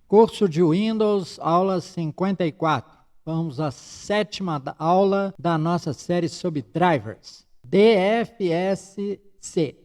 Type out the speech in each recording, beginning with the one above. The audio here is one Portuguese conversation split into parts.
Curso de Windows, aula 54. Vamos à 7ª aula da nossa série sobre drivers. DFSC,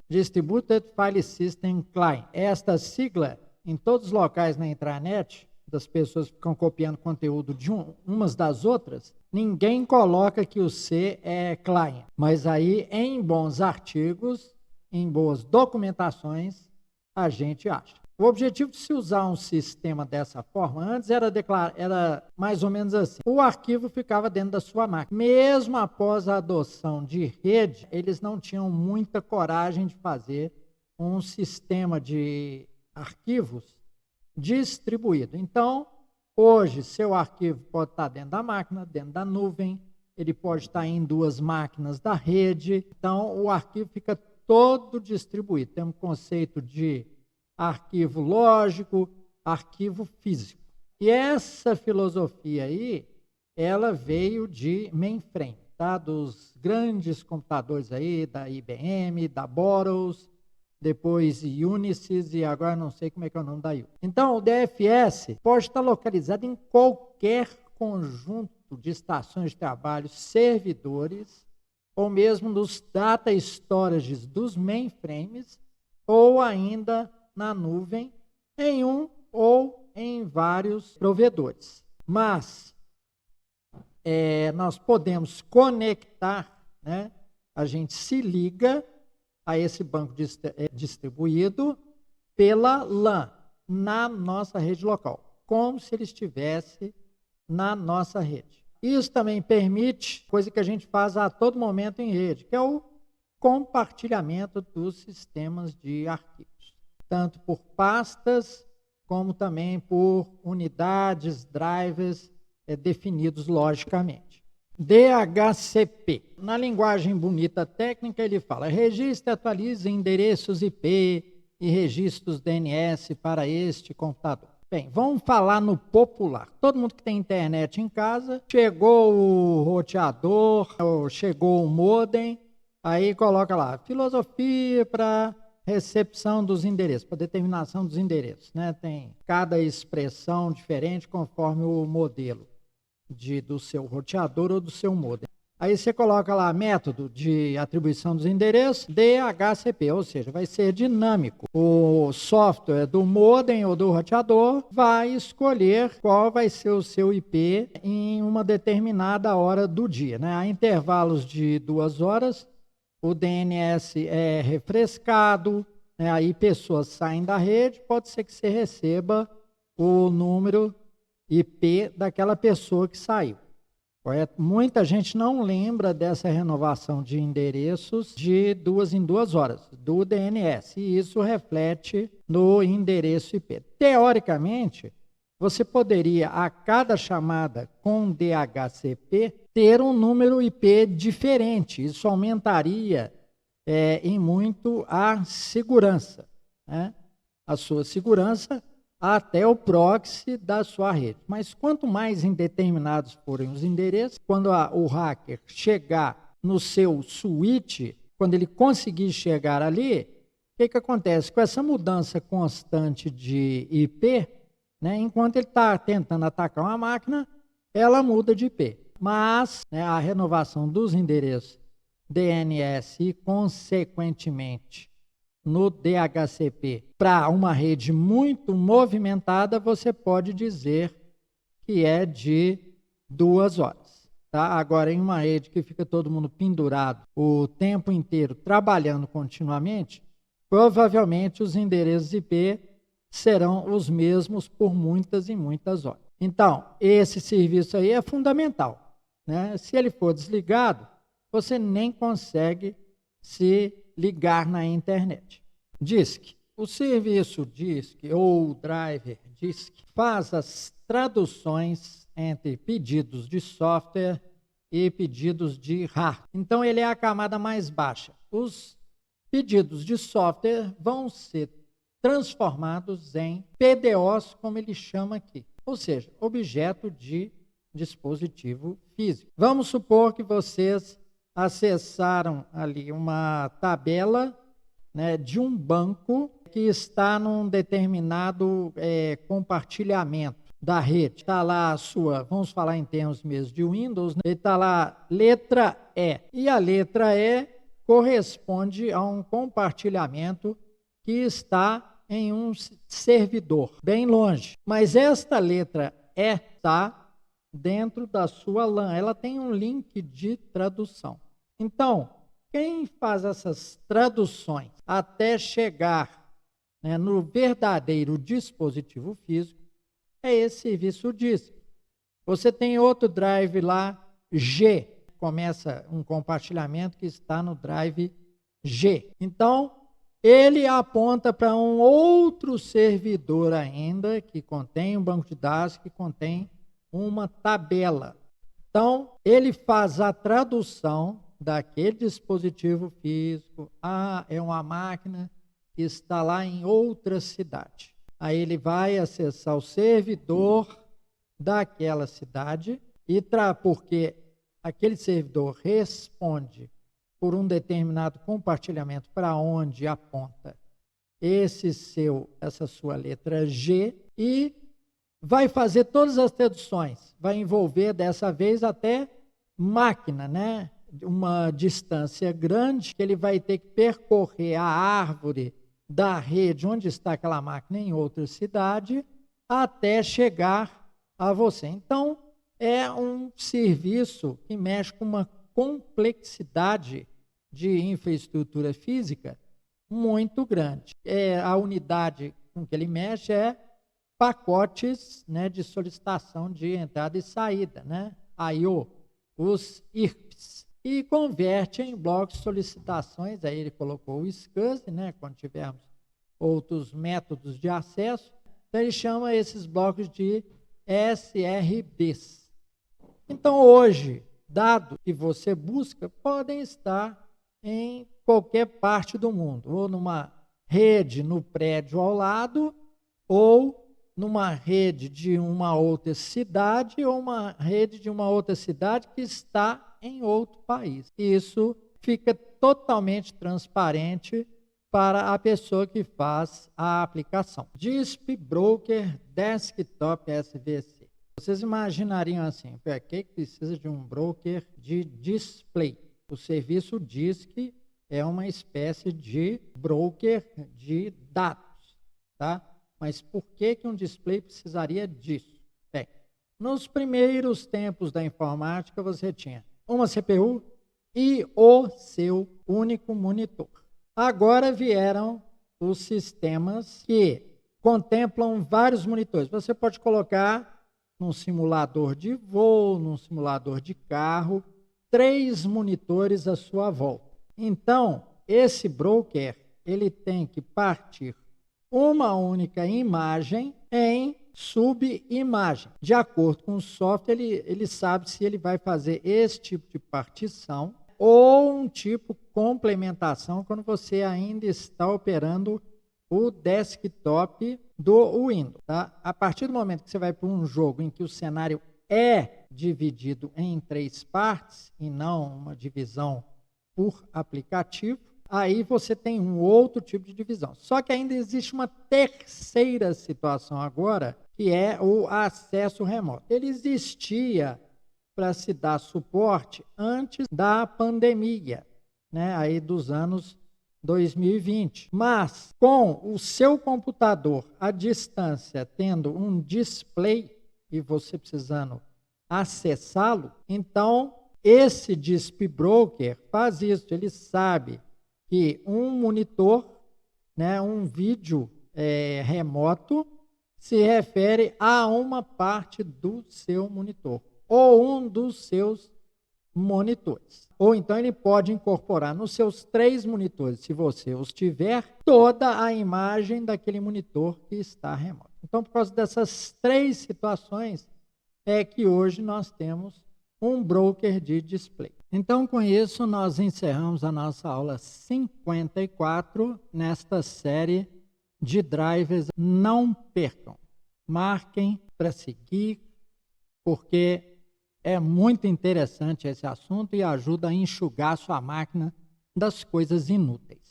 Distributed File System Client. Esta sigla, em todos os locais na intranet, das pessoas que ficam copiando conteúdo de umas das outras, ninguém coloca que o C é client. Mas aí, em bons artigos, em boas documentações, a gente acha. O objetivo de se usar um sistema dessa forma, antes era mais ou menos assim. O arquivo ficava dentro da sua máquina. Mesmo após a adoção de rede, eles não tinham muita coragem de fazer um sistema de arquivos distribuído. Então, hoje, seu arquivo pode estar dentro da máquina, dentro da nuvem, ele pode estar em 2 máquinas da rede. Então, o arquivo fica todo distribuído. Tem um conceito de arquivo lógico, arquivo físico. E essa filosofia aí, ela veio de mainframe, tá? Dos grandes computadores aí, da IBM, da Boros, depois Unisys e agora não sei como é que é o nome da Unisys. Então, o DFS pode estar localizado em qualquer conjunto de estações de trabalho, servidores, ou mesmo nos data storages dos mainframes, ou ainda na nuvem, em um ou em vários provedores. Mas nós podemos conectar, né? A gente se liga a esse banco distribuído pela LAN, na nossa rede local, como se ele estivesse na nossa rede. Isso também permite, coisa que a gente faz a todo momento em rede, que é o compartilhamento dos sistemas de arquivos, tanto por pastas, como também por unidades, drivers definidos logicamente. DHCP. Na linguagem bonita técnica, ele fala: registre e atualize endereços IP e registros DNS para este computador. Bem, vamos falar no popular. Todo mundo que tem internet em casa, chegou o roteador, ou chegou o modem, aí coloca lá, filosofia para recepção dos endereços, para determinação dos endereços, né? Tem cada expressão diferente conforme o modelo do seu roteador ou do seu modem. Aí você coloca lá método de atribuição dos endereços, DHCP, ou seja, vai ser dinâmico. O software do modem ou do roteador vai escolher qual vai ser o seu IP em uma determinada hora do dia, né? A intervalos de 2 horas, o DNS é refrescado, né? Aí pessoas saem da rede, pode ser que você receba o número IP daquela pessoa que saiu. Correto? Muita gente não lembra dessa renovação de endereços de 2 em 2 horas, do DNS, e isso reflete no endereço IP. Teoricamente, você poderia, a cada chamada com DHCP, ter um número IP diferente. Isso aumentaria em muito a segurança, né? A sua segurança até o proxy da sua rede. Mas quanto mais indeterminados forem os endereços, quando o hacker chegar no seu switch, quando ele conseguir chegar ali, o que acontece? Com essa mudança constante de IP, né, enquanto ele está tentando atacar uma máquina, ela muda de IP. Mas, né, a renovação dos endereços DNS e, consequentemente, no DHCP, para uma rede muito movimentada, você pode dizer que é de 2 horas. Tá? Agora, em uma rede que fica todo mundo pendurado o tempo inteiro, trabalhando continuamente, provavelmente os endereços IP serão os mesmos por muitas e muitas horas. Então, esse serviço aí é fundamental, né? Se ele for desligado, você nem consegue se ligar na internet. DISC. O serviço DISC ou driver DISC faz as traduções entre pedidos de software e pedidos de hardware. Então, ele é a camada mais baixa. Os pedidos de software vão ser transformados em PDOs, como ele chama aqui, ou seja, objeto de dispositivo físico. Vamos supor que vocês acessaram ali uma tabela, né, de um banco que está num determinado compartilhamento da rede. Está lá a sua, vamos falar em termos mesmo de Windows, né? Está lá letra E. E a letra E corresponde a um compartilhamento que está em um servidor, bem longe. Mas esta letra E está dentro da sua LAN. Ela tem um link de tradução. Então, quem faz essas traduções até chegar, né, no verdadeiro dispositivo físico é esse serviço DISP. Você tem outro drive lá, G. Começa um compartilhamento que está no drive G. Então, ele aponta para um outro servidor ainda, que contém um banco de dados, que contém uma tabela. Então, ele faz a tradução daquele dispositivo físico. É uma máquina que está lá em outra cidade. Aí ele vai acessar o servidor daquela cidade, porque aquele servidor responde por um determinado compartilhamento para onde aponta essa sua letra G, e vai fazer todas as traduções. Vai envolver dessa vez até máquina, né? Uma distância grande, que ele vai ter que percorrer a árvore da rede onde está aquela máquina em outra cidade até chegar a você. Então, é um serviço que mexe com uma complexidade de infraestrutura física muito grande. A unidade com que ele mexe é pacotes, né, de solicitação de entrada e saída, né? I/O, os IRPs. E converte em blocos de solicitações. Aí ele colocou o SCSI, né, quando tivermos outros métodos de acesso. Então ele chama esses blocos de SRBs. Então hoje, dados que você busca podem estar em qualquer parte do mundo, ou numa rede no prédio ao lado, ou numa rede de uma outra cidade, ou uma rede de uma outra cidade que está em outro país. Isso fica totalmente transparente para a pessoa que faz a aplicação. DISP Broker Desktop SVC. Vocês imaginariam assim, para que precisa de um broker de display? O serviço DISP é uma espécie de broker de dados, tá? Mas por que um display precisaria disso? Bem, nos primeiros tempos da informática você tinha uma CPU e o seu único monitor. Agora vieram os sistemas que contemplam vários monitores. Você pode colocar num simulador de voo, num simulador de carro, 3 monitores à sua volta. Então, esse broker, ele tem que partir uma única imagem em subimagem. De acordo com o software, ele sabe se ele vai fazer esse tipo de partição ou um tipo de complementação quando você ainda está operando o desktop do Windows. Tá? A partir do momento que você vai para um jogo em que o cenário é dividido em 3 partes e não uma divisão por aplicativo, aí você tem um outro tipo de divisão. Só que ainda existe uma terceira situação agora, que é o acesso remoto. Ele existia para se dar suporte antes da pandemia, né, aí dos anos 2020. Mas com o seu computador à distância tendo um display e você precisando acessá-lo, então esse DISP Broker faz isso. Ele sabe que um monitor, né, um vídeo remoto, se refere a uma parte do seu monitor, ou um dos seus monitores. Ou então ele pode incorporar nos seus 3 monitores, se você os tiver, toda a imagem daquele monitor que está remoto. Então, por causa dessas 3 situações, é que hoje nós temos um broker de display. Então, com isso, nós encerramos a nossa aula 54 nesta série de drivers. Não percam, marquem para seguir, porque é muito interessante esse assunto e ajuda a enxugar sua máquina das coisas inúteis.